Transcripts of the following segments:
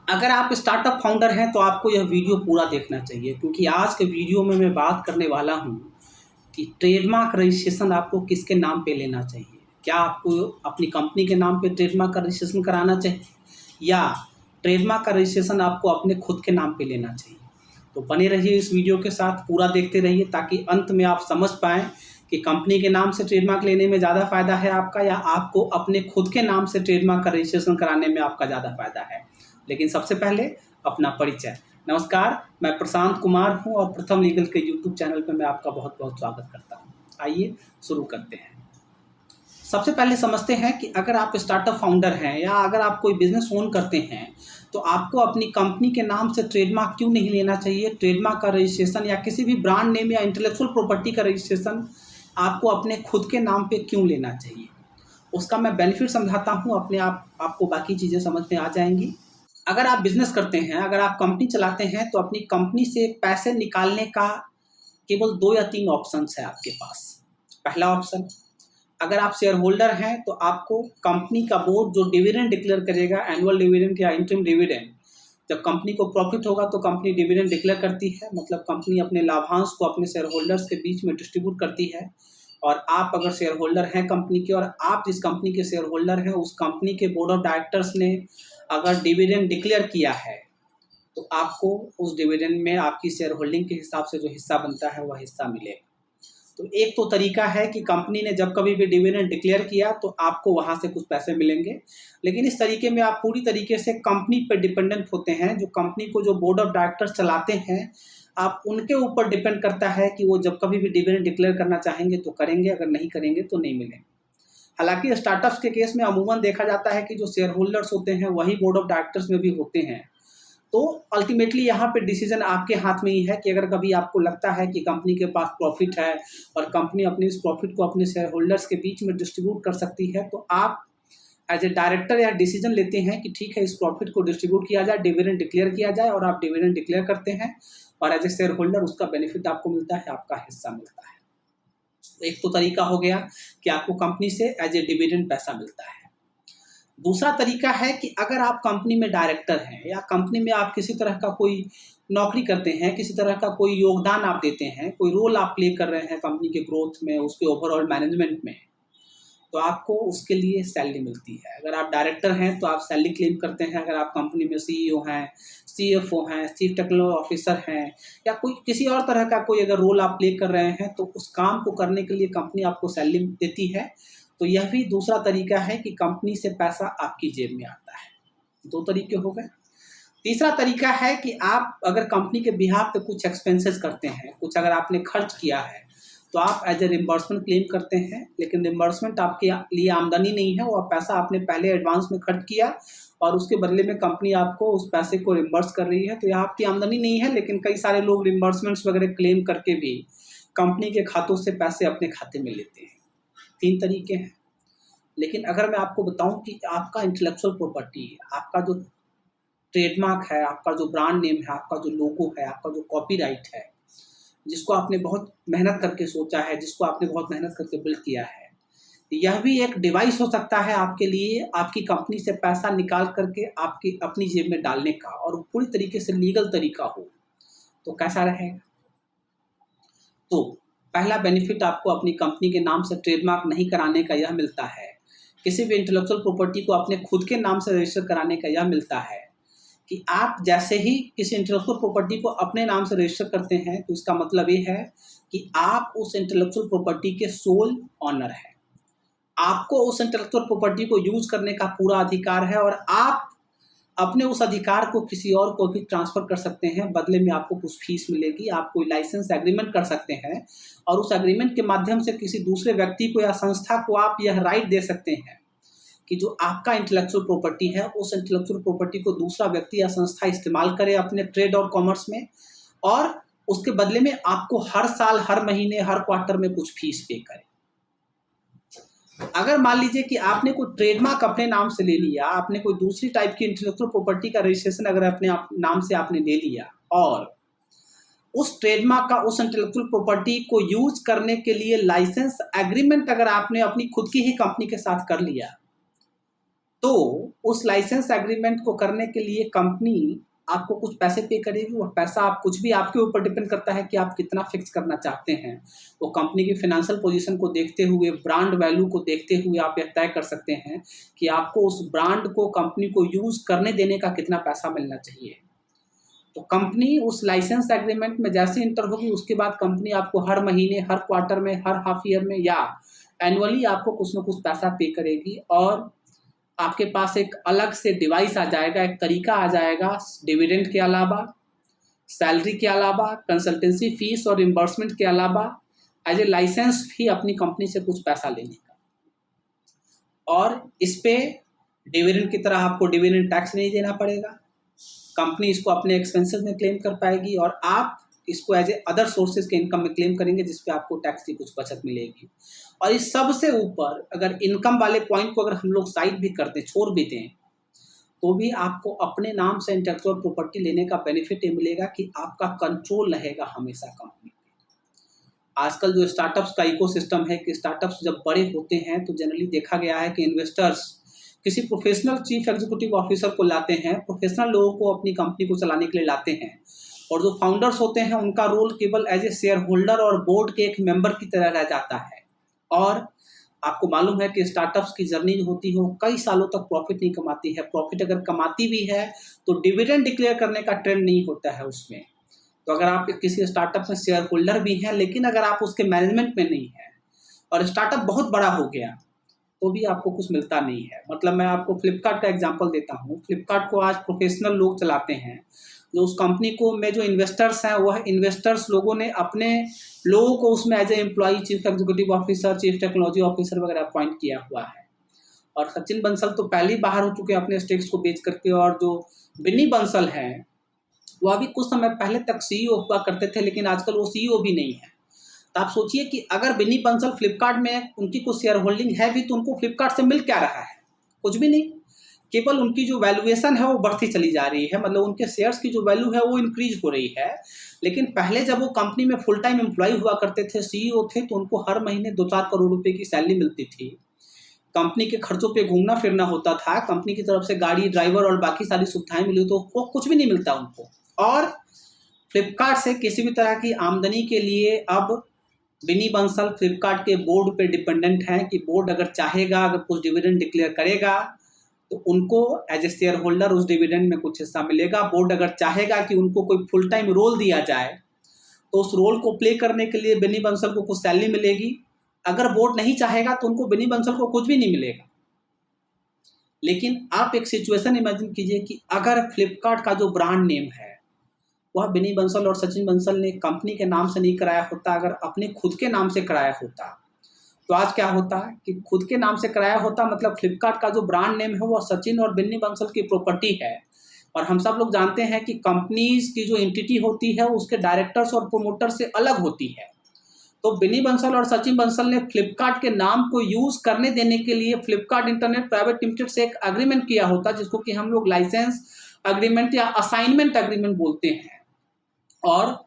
अगर आप startup founder हैं तो आपको यह वीडियो पूरा देखना चाहिए, क्योंकि आज के वीडियो में मैं बात करने वाला हूं कि ट्रेडमार्क रजिस्ट्रेशन आपको किसके नाम पे लेना चाहिए। क्या आपको अपनी कंपनी के नाम पे ट्रेडमार्क का रजिस्ट्रेशन कराना चाहिए या ट्रेडमार्क का रजिस्ट्रेशन आपको अपने खुद के नाम पे लेना चाहिए। तो बने रहिए इस वीडियो के साथ, पूरा देखते रहिए ताकि अंत में आप समझ पाएँ कि कंपनी के नाम से ट्रेडमार्क लेने में ज़्यादा फ़ायदा है आपका या आपको अपने खुद के नाम से ट्रेडमार्क का रजिस्ट्रेशन कराने में आपका ज़्यादा फ़ायदा है। लेकिन सबसे पहले अपना परिचय। नमस्कार, मैं प्रशांत कुमार हूं और प्रथम लीगल के यूट्यूब चैनल पर मैं आपका बहुत बहुत स्वागत करता हूं। आइए शुरू करते हैं। सबसे पहले समझते हैं कि अगर आप स्टार्टअप फाउंडर हैं या अगर आप कोई बिजनेस ओन करते हैं तो आपको अपनी कंपनी के नाम से ट्रेडमार्क क्यों नहीं लेना चाहिए। ट्रेडमार्क का रजिस्ट्रेशन या किसी भी ब्रांड नेम या इंटेलेक्चुअल प्रॉपर्टी का रजिस्ट्रेशन आपको अपने खुद के नाम पे क्यों लेना चाहिए, उसका मैं बेनिफिट समझाता हूँ। अपने आपको बाकी चीज़ें समझ में आ जाएंगी। अगर आप बिजनेस करते हैं, अगर आप कंपनी चलाते हैं तो अपनी कंपनी से पैसे निकालने का केवल 2 या 3 ऑप्शंस है आपके पास। पहला ऑप्शन, अगर आप शेयर होल्डर हैं तो आपको कंपनी का बोर्ड जो डिविडेंड डिक्लेयर करेगा, एनुअल डिविडेंड या इंटरिम डिविडेंड, जब कंपनी को प्रॉफिट होगा तो कंपनी डिविडेंड डिक्लेयर करती है, मतलब कंपनी अपने लाभांश को अपने शेयर होल्डर्स के बीच में डिस्ट्रीब्यूट करती है। और आप अगर शेयर होल्डर हैं कंपनी के और आप जिस कंपनी के शेयर होल्डर हैं उस कंपनी के बोर्ड ऑफ डायरेक्टर्स ने अगर डिविडेंड डिक्लेयर किया है तो आपको उस डिविडेंड में आपकी शेयर होल्डिंग के हिसाब से जो हिस्सा बनता है वह हिस्सा मिलेगा। तो एक तो तरीका है कि कंपनी ने जब कभी भी डिविडेंड डिक्लेयर किया तो आपको वहाँ से कुछ पैसे मिलेंगे, लेकिन इस तरीके में आप पूरी तरीके से कंपनी पर डिपेंडेंट होते हैं। जो कंपनी को जो बोर्ड ऑफ डायरेक्टर्स चलाते हैं, आप उनके ऊपर डिपेंड करता है कि वो जब कभी भी डिविडेंड डिक्लेयर करना चाहेंगे तो करेंगे, अगर नहीं करेंगे तो नहीं मिलेंगे। हालांकि स्टार्टअप्स के केस में अमूमन देखा जाता है कि जो शेयर होल्डर्स होते हैं वही बोर्ड ऑफ डायरेक्टर्स में भी होते हैं। तो अल्टीमेटली यहाँ पे डिसीजन आपके हाथ में ही है कि अगर कभी आपको लगता है कि कंपनी के पास प्रॉफिट है और कंपनी अपने इस प्रॉफिट को अपने शेयर होल्डर्स के बीच में डिस्ट्रीब्यूट कर सकती है तो आप एज ए डायरेक्टर या डिसीजन लेते हैं कि ठीक है, इस प्रॉफिट को डिस्ट्रीब्यूट किया जाए, डिविडेंड डिक्लेयर किया जाए, और आप डिविडेंड डिक्लेयर करते हैं और एज ए शेयर होल्डर उसका बेनिफिट आपको मिलता है, आपका हिस्सा मिलता है। एक तो तरीका हो गया कि आपको कंपनी से एज ए डिविडेंड पैसा मिलता है। दूसरा तरीका है कि अगर आप कंपनी में डायरेक्टर हैं या कंपनी में आप किसी तरह का कोई नौकरी करते हैं, किसी तरह का कोई योगदान आप देते हैं, कोई रोल आप प्ले कर रहे हैं कंपनी के ग्रोथ में, उसके ओवरऑल मैनेजमेंट में, तो आपको उसके लिए सैलरी मिलती है। अगर आप डायरेक्टर हैं तो आप सैलरी क्लेम करते हैं। अगर आप कंपनी में सीईओ हैं, सीएफओ हैं, चीफ टेक्निकल ऑफिसर हैं या कोई किसी और तरह का कोई अगर रोल आप प्ले कर रहे हैं तो उस काम को करने के लिए कंपनी आपको सैलरी देती है। तो यह भी दूसरा तरीका है कि कंपनी से पैसा आपकी जेब में आता है। 2 तरीके हो गए। तीसरा तरीका है कि आप अगर कंपनी के बिहाफ पे कुछ एक्सपेंसेस करते हैं, कुछ अगर आपने खर्च किया है तो आप एज ए रिम्बर्समेंट क्लेम करते हैं, लेकिन रिम्बर्समेंट आपके लिए आमदनी नहीं है, वो पैसा आपने पहले एडवांस में खर्च किया और उसके बदले में कंपनी आपको उस पैसे को रिम्बर्स कर रही है, तो यह आपकी आमदनी नहीं है। लेकिन कई सारे लोग रिम्बर्समेंट्स वगैरह क्लेम करके भी कंपनी के खातों से पैसे अपने खाते में लेते हैं। 3 तरीके हैं। लेकिन अगर मैं आपको बताऊं कि आपका इंटेलेक्चुअल प्रॉपर्टी, आपका जो ट्रेडमार्क है, आपका जो ब्रांड नेम है, आपका जो लोगो है, आपका जो कॉपीराइट है, जिसको आपने बहुत मेहनत करके सोचा है, जिसको आपने बहुत मेहनत करके बिल्ड किया है, यह भी एक डिवाइस हो सकता है आपके लिए आपकी कंपनी से पैसा निकाल करके आपकी अपनी जेब में डालने का, और पूरी तरीके से लीगल तरीका हो तो कैसा रहेगा। तो पहला बेनिफिट आपको अपनी कंपनी के नाम से ट्रेडमार्क नहीं कराने का यह मिलता है। किसी भी इंटेलेक्चुअल प्रॉपर्टी को अपने खुद के नाम से रजिस्टर कराने का यह मिलता है कि आप जैसे ही किसी इंटेलेक्चुअल प्रॉपर्टी को अपने नाम से रजिस्टर करते हैं तो इसका मतलब ये है कि आप उस इंटेलेक्चुअल प्रॉपर्टी के सोल ऑनर हैं। आपको उस इंटेलेक्चुअल प्रॉपर्टी को यूज करने का पूरा अधिकार है और आप अपने उस अधिकार को किसी और को भी ट्रांसफर कर सकते हैं। बदले में आपको कुछ फीस मिलेगी, आप कोई लाइसेंस एग्रीमेंट कर सकते हैं और उस एग्रीमेंट के माध्यम से किसी दूसरे व्यक्ति को या संस्था को आप यह राइट दे सकते हैं कि जो आपका इंटेलेक्चुअल प्रॉपर्टी है उस इंटेलेक्चुअल प्रॉपर्टी को दूसरा व्यक्ति या संस्था इस्तेमाल करे अपने ट्रेड और कॉमर्स में, और उसके बदले में आपको हर साल, हर महीने, हर क्वार्टर में कुछ फीस पे करे। अगर मान लीजिए कि आपने कोई ट्रेडमार्क अपने नाम से ले लिया, आपने कोई दूसरी टाइप की इंटेलेक्चुअल प्रॉपर्टी का रजिस्ट्रेशन अगर अपने नाम से आपने ले लिया और उस ट्रेडमार्क का, उस इंटेलेक्चुअल प्रॉपर्टी को यूज करने के लिए लाइसेंस एग्रीमेंट अगर आपने अपनी खुद की ही कंपनी के साथ कर लिया तो उस लाइसेंस एग्रीमेंट को करने के लिए कंपनी आपको कुछ पैसे पे करेगी, और पैसा आप कुछ भी आपके ऊपर डिपेंड करता है कि आप कितना फिक्स करना चाहते हैं। वो कंपनी की फाइनेंशियल पोजीशन को देखते हुए, ब्रांड वैल्यू को देखते हुए आप यह तय कर सकते हैं कि आपको उस ब्रांड को, कंपनी को यूज करने देने का कितना पैसा मिलना चाहिए। तो कंपनी उस लाइसेंस एग्रीमेंट में जैसे इंटर होगी, उसके बाद कंपनी आपको हर महीने, हर क्वार्टर में, हर हाफ ईयर में या एनुअली आपको कुछ ना कुछ पैसा पे करेगी, और आपके पास एक अलग से डिवाइस आ जाएगा, एक तरीका आ जाएगा डिविडेंड के अलावा, सैलरी के अलावा, कंसल्टेंसी फीस और रिम्बर्समेंट के अलावा एज ए लाइसेंस फी अपनी कंपनी से कुछ पैसा लेने का। और इस पे डिविडेंड की तरह आपको डिविडेंड टैक्स नहीं देना पड़ेगा, कंपनी इसको अपने एक्सपेंसेस में क्लेम कर पाएगी, और आप इसको एज ए अदर सोर्सेज के इनकम में क्लेम करेंगे, जिसपे आपको टैक्स की कुछ बचत मिलेगी। और इस सब से ऊपर अगर इनकम वाले पॉइंट को अगर हम लोग साइड भी कर दें, छोड़ भी दें, तो भी आपको अपने नाम से इंटेलेक्चुअल प्रॉपर्टी लेने का बेनिफिट ये मिलेगा कि आपका कंट्रोल रहेगा हमेशा कंपनी पे। आजकल जो स्टार्टअप्स का इकोसिस्टम है कि स्टार्टअप्स जब बड़े होते हैं तो जनरली देखा गया है कि इन्वेस्टर्स किसी प्रोफेशनल चीफ एग्जीक्यूटिव ऑफिसर को लाते हैं, प्रोफेशनल लोगों को अपनी कंपनी को चलाने के लिए लाते हैं, और जो फाउंडर्स होते हैं उनका रोल केवल एज ए शेयर होल्डर और बोर्ड के एक मेंबर की तरह रह जाता है। और आपको मालूम है कि स्टार्टअप्स की जर्नी होती है कई सालों तक प्रॉफिट नहीं कमाती है, प्रॉफिट अगर कमाती भी है तो डिविडेंड डिक्लेयर करने का ट्रेंड नहीं होता है उसमें। तो अगर आप किसी स्टार्टअप में शेयर होल्डर भी हैं, लेकिन अगर आप उसके मैनेजमेंट में नहीं हैं और स्टार्टअप बहुत बड़ा हो गया, तो भी आपको कुछ मिलता नहीं है। मतलब मैं आपको फ्लिपकार्ट का एग्जांपल देता हूँ। फ्लिपकार्ट को आज प्रोफेशनल लोग चलाते हैं, जो उस कंपनी को में जो इन्वेस्टर्स हैं, वह इन्वेस्टर्स लोगों ने अपने लोगों को उसमें as a employee, chief executive officer, chief technology officer वगैरह अपॉइंट किया हुआ है। और सचिन बंसल तो पहले ही बाहर हो चुके हैं अपने स्टेक्स को बेच करके, और जो बिन्नी बंसल हैं वो अभी कुछ समय पहले तक सीईओ हुआ करते थे, लेकिन आजकल वो सीईओ भी नहीं है। तो आप सोचिए कि अगर बिन्नी बंसल फ्लिपकार्ट में उनकी कुछ शेयर होल्डिंग है भी, तो उनको फ्लिपकार्ट से मिल क्या रहा है? कुछ भी नहीं, केवल उनकी जो वैल्यूएशन है वो बढ़ती चली जा रही है। मतलब उनके शेयर्स की जो वैल्यू है वो इंक्रीज हो रही है। लेकिन पहले जब वो कंपनी में फुल टाइम एम्प्लॉय हुआ करते थे, सीईओ थे, तो उनको हर महीने 2-4 करोड़ रुपए की सैलरी मिलती थी, कंपनी के खर्चों पे घूमना फिरना होता था, कंपनी की तरफ से गाड़ी, ड्राइवर और बाकी सारी सुविधाएं मिली, तो वो कुछ भी नहीं मिलता उनको। और फ्लिपकार्ट से किसी भी तरह की आमदनी के लिए अब बिन्नी बंसल फ्लिपकार्ट के बोर्ड पे डिपेंडेंट हैं कि बोर्ड अगर चाहेगा, अगर कुछ डिविडेंड डिक्लेयर करेगा तो उनको एज ए शेयर होल्डर उस डिविडेंड में कुछ हिस्सा मिलेगा। बोर्ड अगर चाहेगा कि उनको कोई फुल टाइम रोल दिया जाए, तो उस रोल को प्ले करने के लिए बिन्नी बंसल को कुछ सैलरी मिलेगी। अगर बोर्ड नहीं चाहेगा तो उनको बिन्नी बंसल को कुछ भी नहीं मिलेगा। लेकिन आप एक सिचुएशन इमेजिन कीजिए कि अगर फ्लिपकार्ट का जो ब्रांड नेम है वह बिन्नी बंसल और सचिन बंसल ने कंपनी के नाम से नहीं कराया होता, अगर अपने खुद के नाम से कराया होता, तो आज क्या होता कि खुद के नाम से कराया होता, मतलब फ्लिपकार्ट का जो ब्रांड नेम है वो सचिन और बिन्नी बंसल की प्रॉपर्टी है। और हम सब लोग जानते हैं कि कंपनीज की जो एंटिटी होती है उसके डायरेक्टर्स और प्रोमोटर से अलग होती है। तो बिन्नी बंसल और सचिन बंसल ने फ्लिपकार्ट के नाम को यूज करने देने के लिए फ्लिपकार्ट इंटरनेट प्राइवेट लिमिटेड से एक एग्रीमेंट किया होता, जिसको कि हम लोग लाइसेंस एग्रीमेंट या असाइनमेंट एग्रीमेंट बोलते हैं। और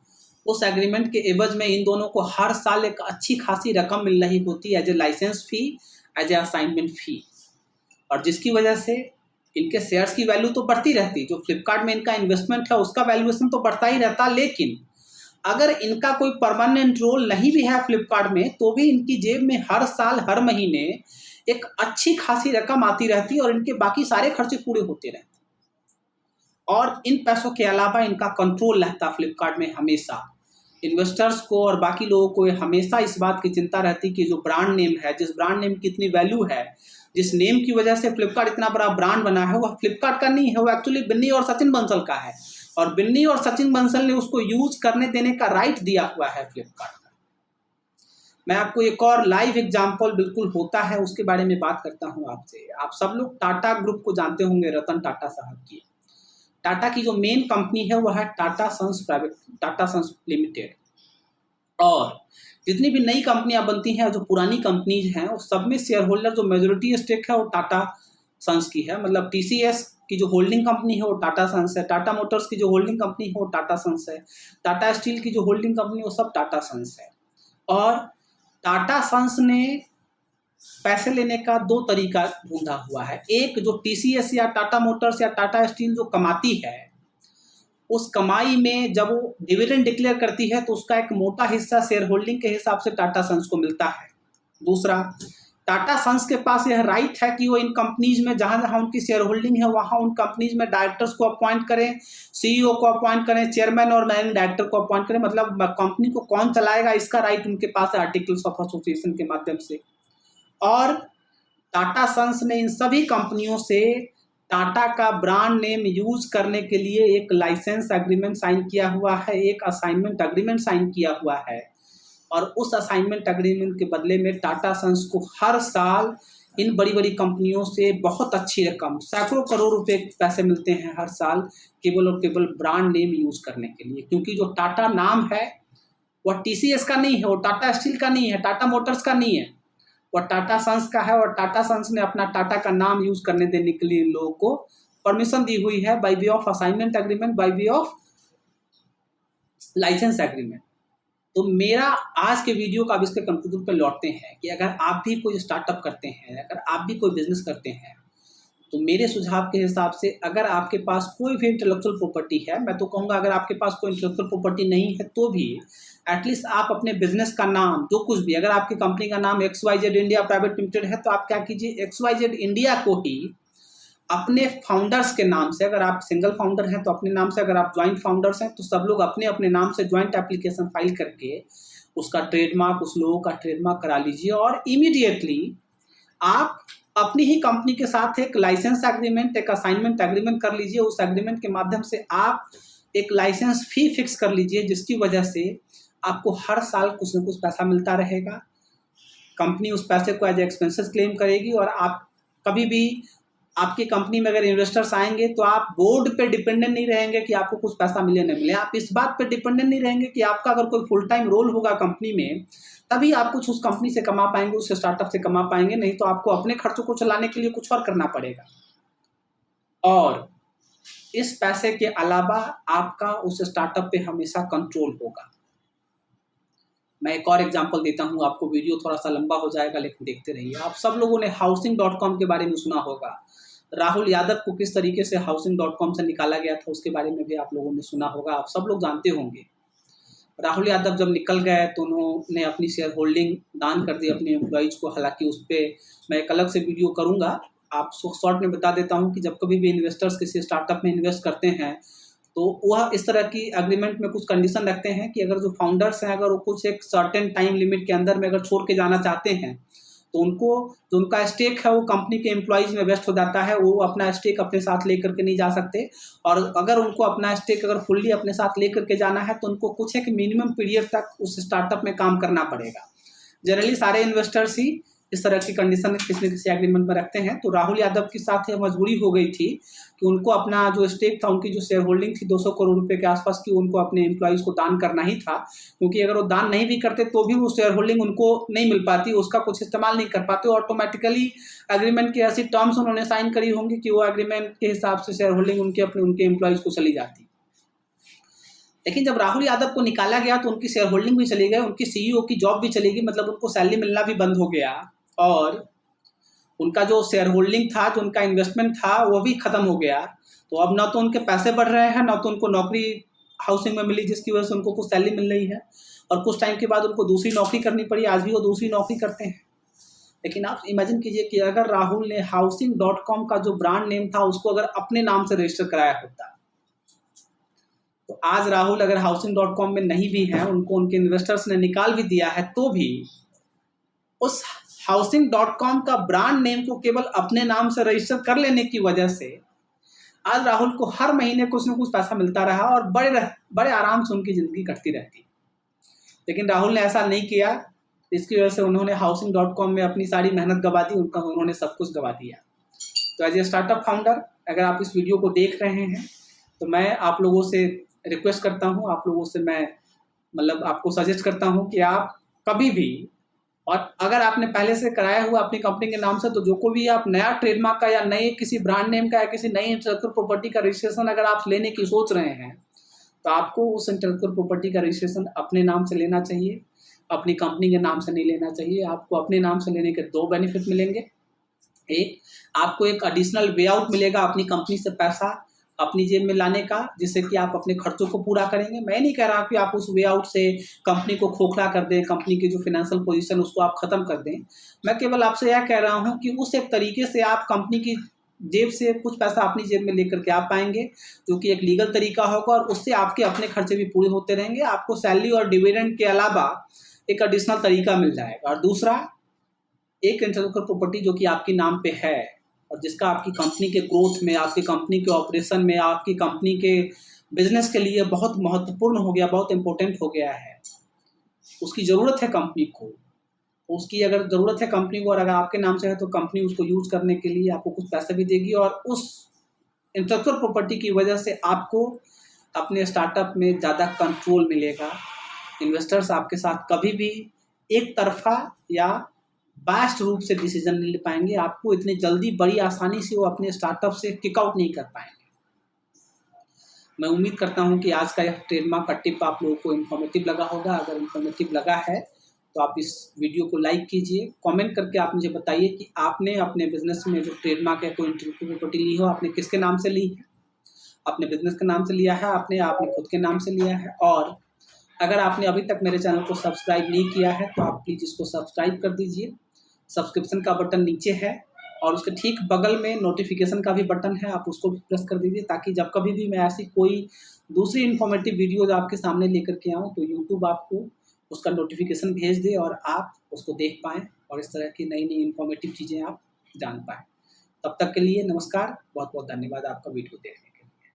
उस एग्रीमेंट के एवज में इन दोनों को हर साल एक अच्छी खासी रकम मिल रही होती है as a licence fee, as a assignment fee, और जिसकी वजह से इनके शेयर्स की वैल्यू तो बढ़ती रहती, जो फ्लिपकार्ट में इनका इन्वेस्टमेंट है उसका वैल्यूएशन तो बढ़ता ही रहता। लेकिन अगर इनका कोई परमानेंट रोल नहीं भी है फ्लिपकार्ट में, तो भी इनकी जेब में हर साल, हर महीने एक अच्छी खासी रकम आती रहती और इनके बाकी सारे खर्चे पूरे होते रहते। और इन पैसों के अलावा इनका कंट्रोल रहता फ्लिपकार्ट में हमेशा। इन्वेस्टर्स को और बाकी लोगों को हमेशा इस बात की चिंता रहती कि जो ब्रांड नेम है, जिस ब्रांड नेम की इतनी वैल्यू है, जिस नेम की वजह से फ्लिपकार्ट इतना बड़ा ब्रांड बना है, वह फ्लिपकार्ट का नहीं है, वो एक्चुअली बिन्नी और सचिन बंसल का है। और बिन्नी और सचिन बंसल ने उसको यूज करने देने का राइट दिया हुआ है फ्लिपकार्ट का। मैं आपको एक और लाइव एग्जाम्पल बिल्कुल होता है उसके बारे में बात करता हूँ आपसे। आप सब लोग टाटा ग्रुप को जानते होंगे, रतन टाटा साहब की। टाटा की जो मेन कंपनी है वह है टाटा सन्स लिमिटेड। और जितनी भी नई कंपनियां बनती हैं, जो पुरानी कंपनीज हैं, उस सब में शेयर होल्डर जो मेजोरिटी स्टेक है वो टाटा सन्स की है। मतलब टीसीएस की जो होल्डिंग कंपनी है वो टाटा सन्स है, टाटा मोटर्स की जो होल्डिंग कंपनी है वो टाटा सन्स है, टाटा स्टील की जो होल्डिंग कंपनी है वो सब टाटा सन्स है। और टाटा सन्स ने पैसे लेने का दो तरीका ढूंढा हुआ है। एक जो टीसीएस या टाटा मोटर्स या टाटा स्टील जो कमाती है, उस कमाई में जब वो डिविडेंड डिक्लेयर करती है तो उसका एक मोटा हिस्सा शेयर होल्डिंग के हिसाब से टाटा सन्स को मिलता है। दूसरा, टाटा सन्स के पास यह राइट है कि वो इन कंपनीज में जहां जहां उनकी शेयर होल्डिंग है वहां उन कंपनीज में डायरेक्टर्स को अपॉइंट करें, सीईओ को अपॉइंट करें, चेयरमैन और मैनेजिंग डायरेक्टर को अपॉइंट करें। मतलब कंपनी को कौन चलाएगा इसका राइट उनके पास है आर्टिकल्स ऑफ एसोसिएशन के माध्यम से। और टाटा सन्स ने इन सभी कंपनियों से टाटा का ब्रांड नेम यूज करने के लिए एक लाइसेंस एग्रीमेंट साइन किया हुआ है, एक असाइनमेंट एग्रीमेंट साइन किया हुआ है। और उस असाइनमेंट एग्रीमेंट के बदले में टाटा सन्स को हर साल इन बड़ी बड़ी कंपनियों से बहुत अच्छी रकम, सैकड़ों करोड़ रुपए पैसे मिलते हैं हर साल, केवल और केवल ब्रांड नेम यूज करने के लिए। क्योंकि जो टाटा नाम है वह टीसीएस का नहीं है, वो टाटा स्टील का नहीं है, टाटा मोटर्स का नहीं है, वह टाटा सन्स का है। और टाटा सन्स ने अपना टाटा का नाम यूज करने देने के लिए लोगों को परमिशन दी हुई है by way of assignment agreement, by way of licence agreement. तो मेरा आज के वीडियो का अब इसके कंक्लूजन पर लौटते हैं कि अगर आप भी कोई स्टार्टअप करते हैं, अगर आप भी कोई बिजनेस करते हैं, तो मेरे सुझाव के हिसाब से अगर आपके पास कोई भी इंटेलेक्चुअल प्रॉपर्टी है, मैं तो कहूँगा अगर आपके पास कोई इंटेलेक्चुअल प्रॉपर्टी नहीं है तो भी एटलीस्ट आप अपने बिजनेस का नाम जो कुछ भी, अगर आपकी कंपनी का नाम XYZ इंडिया प्राइवेट लिमिटेड है तो आप क्या कीजिए, XYZ इंडिया को ही अपने फाउंडर्स के नाम से, अगर आप सिंगल फाउंडर हैं तो अपने नाम से, अगर आप ज्वाइंट फाउंडर्स हैं तो सब लोग अपने अपने नाम से ज्वाइंट एप्लीकेशन फाइल करके उसका ट्रेडमार्क, उस लोगों का ट्रेडमार्क करा लीजिए। और इमीडिएटली आप अपनी ही कंपनी के साथ एक लाइसेंस एग्रीमेंट, एक असाइनमेंट एग्रीमेंट कर लीजिए। उस एग्रीमेंट के माध्यम से आप एक लाइसेंस फी फिक्स कर लीजिए, जिसकी वजह से आपको हर साल कुछ न कुछ पैसा मिलता रहेगा। कंपनी उस पैसे को एज एक्सपेंसेस क्लेम करेगी और आप कभी भी आपकी कंपनी में अगर इन्वेस्टर्स आएंगे तो आप बोर्ड पे डिपेंडेंट नहीं रहेंगे कि आपको कुछ पैसा मिले न मिले। आप इस बात पे डिपेंडेंट नहीं रहेंगे कि आपका अगर कोई फुल टाइम रोल होगा कंपनी में तभी आप कुछ उस कंपनी से कमा पाएंगे, उस स्टार्टअप से कमा पाएंगे, नहीं तो आपको अपने खर्चों को चलाने के लिए कुछ और करना पड़ेगा। और इस पैसे के अलावा आपका उस स्टार्टअप पे हमेशा कंट्रोल होगा। मैं एक और एग्जांपल देता हूं आपको, वीडियो थोड़ा सा लंबा हो जाएगा लेकिन देखते रहिए। आप सब लोगों ने हाउसिंग.com के बारे में सुना होगा। राहुल यादव को किस तरीके से हाउसिंग.com से निकाला गया था उसके बारे में भी आप लोगों ने सुना होगा, आप सब लोग जानते होंगे। राहुल यादव जब निकल गए तो उन्होंने अपनी शेयर होल्डिंग दान कर दी अपने एम्प्लॉइज को। हालांकि उस पर मैं एक अलग से वीडियो करूंगा। आप शॉर्ट में बता देता हूं कि जब कभी भी इन्वेस्टर्स किसी स्टार्टअप में इन्वेस्ट करते हैं तो वह इस तरह की एग्रीमेंट में कुछ कंडीशन रखते हैं कि अगर जो फाउंडर्स हैं अगर वो कुछ एक सर्टेन टाइम लिमिट के अंदर में अगर छोड़ के जाना चाहते हैं तो उनको जो उनका स्टेक है वो कंपनी के एम्प्लॉइज में वेस्ट हो जाता है, वो अपना स्टेक अपने साथ लेकर के नहीं जा सकते। और अगर उनको अपना स्टेक अगर फुल्ली अपने साथ लेकर के जाना है तो उनको कुछ एक मिनिमम पीरियड तक उस स्टार्टअप में काम करना पड़ेगा। जनरली सारे इन्वेस्टर्स ही इस तरह की कंडीशन किसी न किसी एग्रीमेंट में रखते हैं। तो राहुल यादव के साथ यह मजबूरी हो गई थी कि उनको अपना जो स्टेक था, उनकी जो शेयर होल्डिंग थी 200 करोड़ रुपए के आसपास की, उनको अपने एम्प्लॉइज को दान करना ही था। क्योंकि अगर वो दान नहीं भी करते तो भी वो शेयर होल्डिंग उनको नहीं मिल पाती, उसका कुछ इस्तेमाल नहीं कर पाते। ऑटोमेटिकली एग्रीमेंट की ऐसी टर्म्स उन्होंने साइन करी होंगी कि वो एग्रीमेंट के हिसाब से शेयर होल्डिंग उनके एम्प्लॉइज को चली जाती। लेकिन जब राहुल यादव को निकाला गया तो उनकी शेयर होल्डिंग भी चली गई, उनकी सीईओ की जॉब भी चली गई, मतलब उनको सैलरी मिलना भी बंद हो गया और उनका जो शेयर होल्डिंग था, जो उनका इन्वेस्टमेंट था वो भी खत्म हो गया। तो अब ना तो उनके पैसे बढ़ रहे हैं, ना तो उनको नौकरी हाउसिंग में मिली जिसकी वजह से उनको कुछ सैलरी मिल रही है, और कुछ टाइम के बाद उनको दूसरी नौकरी करनी पड़ी। आज भी वो दूसरी नौकरी करते हैं। लेकिन आप इमेजिन कीजिए कि अगर राहुल ने हाउसिंग.com का जो ब्रांड नेम था उसको अगर अपने नाम से रजिस्टर कराया होता तो आज राहुल अगर हाउसिंग.com में नहीं भी है, उनको उनके इन्वेस्टर्स ने निकाल भी दिया है, तो भी उस हाउसिंग.com का ब्रांड नेम को केवल अपने नाम से रजिस्टर कर लेने की वजह से आज राहुल को हर महीने कुछ न कुछ पैसा मिलता रहा और बड़े आराम से उनकी ज़िंदगी कटती रहती। लेकिन राहुल ने ऐसा नहीं किया, इसकी वजह से उन्होंने हाउसिंग.com में अपनी सारी मेहनत गवा दी, उन्होंने सब कुछ गवा दिया। तो एज ए स्टार्टअप फाउंडर अगर आप इस वीडियो को देख रहे हैं तो मैं आप लोगों से रिक्वेस्ट करता हूँ, आप लोगों से मैं आपको सजेस्ट करता हूँ कि आप कभी भी, और अगर आपने पहले से कराया हुआ अपनी कंपनी के नाम से, तो जो को भी आप नया ट्रेडमार्क का या नए किसी ब्रांड नेम का या किसी नई इंटेलेक्चुअल प्रॉपर्टी का रजिस्ट्रेशन अगर आप लेने की सोच रहे हैं तो आपको उस इंटेलेक्चुअल प्रॉपर्टी का रजिस्ट्रेशन अपने नाम से लेना चाहिए। अपनी कंपनी के नाम से नहीं लेना चाहिए। आपको अपने नाम से लेने के 2 बेनिफिट मिलेंगे। एक, आपको एक एडिशनल वे आउट मिलेगा अपनी कंपनी से पैसा अपनी जेब में लाने का, जिससे कि आप अपने खर्चों को पूरा करेंगे। मैं नहीं कह रहा कि आप उस वे आउट से कंपनी को खोखला कर दें, कंपनी की जो फाइनेंशियल पोजीशन उसको आप ख़त्म कर दें। मैं केवल आपसे यह कह रहा हूं कि उस एक तरीके से आप कंपनी की जेब से कुछ पैसा अपनी जेब में लेकर के आप पाएंगे, जो कि एक लीगल तरीका होगा, और उससे आपके अपने खर्चे भी पूरे होते रहेंगे। आपको सैलरी और डिविडेंड के अलावा एक एडिशनल तरीका मिल जाएगा। और दूसरा, एक इंटेलेक्चुअल प्रॉपर्टी जो कि आपके नाम पे है और जिसका आपकी कंपनी के ग्रोथ में, आपकी कंपनी के ऑपरेशन में, आपकी कंपनी के बिजनेस के लिए बहुत महत्वपूर्ण हो गया, बहुत इंपॉर्टेंट हो गया है, उसकी ज़रूरत है कंपनी को। उसकी अगर ज़रूरत है कंपनी को और अगर आपके नाम से है तो कंपनी उसको यूज़ करने के लिए आपको कुछ पैसे भी देगी, और उस इंटेलेक्चुअल प्रॉपर्टी की वजह से आपको अपने स्टार्टअप में ज़्यादा कंट्रोल मिलेगा। इन्वेस्टर्स आपके साथ कभी भी एक तरफा या बायस्ड रूप से डिसीजन नहीं ले पाएंगे। आपको इतनी जल्दी बड़ी आसानी से वो अपने स्टार्टअप से किक आउट नहीं कर पाएंगे। मैं उम्मीद करता हूं कि आज का यह ट्रेडमार्क का टिप आप लोगों को इन्फॉर्मेटिव लगा होगा। अगर इन्फॉर्मेटिव लगा है तो आप इस वीडियो को लाइक कीजिए, कमेंट करके आप मुझे बताइए कि आपने अपने बिजनेस में जो ट्रेडमार्क है, कोई इंटेलेक्चुअल प्रॉपर्टी ली हो, आपने किसके नाम से ली है? अपने बिजनेस के नाम से लिया है, आपने खुद के नाम से लिया है? और अगर आपने अभी तक मेरे चैनल को सब्सक्राइब नहीं किया है तो आप प्लीज़ इसको सब्सक्राइब कर दीजिए। सब्सक्रिप्शन का बटन नीचे है और उसके ठीक बगल में नोटिफिकेशन का भी बटन है, आप उसको भी प्रेस कर दीजिए, ताकि जब कभी भी मैं ऐसी कोई दूसरी इन्फॉर्मेटिव वीडियोज आपके सामने लेकर के आऊँ तो यूट्यूब आपको उसका नोटिफिकेशन भेज दे और आप उसको देख पाएँ और इस तरह की नई नई इन्फॉर्मेटिव चीज़ें आप जान पाएँ। तब तक के लिए नमस्कार, बहुत बहुत धन्यवाद आपका वीडियो देखने।